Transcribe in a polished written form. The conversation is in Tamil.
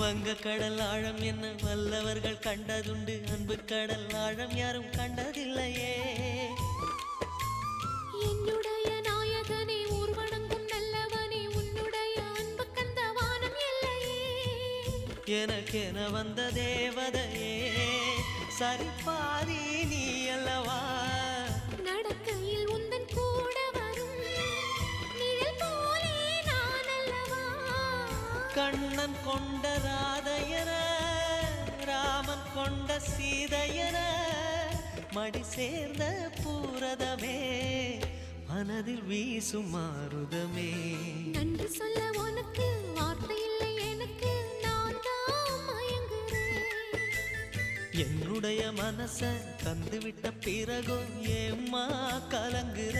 வங்க கடல் ஆழம் என்ன வல்லவர்கள் கண்டதுண்டு, அன்பு கடல் ஆழம் யாரும் கண்டதில்லையே. என்னுடைய நாயகனே ஊர்வணங்கும் நல்லவனே, உன்னுடைய அன்பு கந்த வானம் எல்லையே. எனக்கென வந்த தேவதையே சரிபாதி நீ அல்லவா. நடக்கையில் உந்தன் கூட வரும் நிழல் போலே நான் அல்லவா. கண்ணன் கொண்ட ராதையர ராமன் கொண்ட சீதையர மடி சேர்ந்த பூரதமே மனதில் வீசும் மாருதமே. நன்றி சொல்ல உனக்கு வார்த்தை இல்லை எனக்கு, நான் தான் மயங்குறேன். என்னுடைய மனச தந்துவிட்ட பிறகும் ஏம்மா கலங்குற.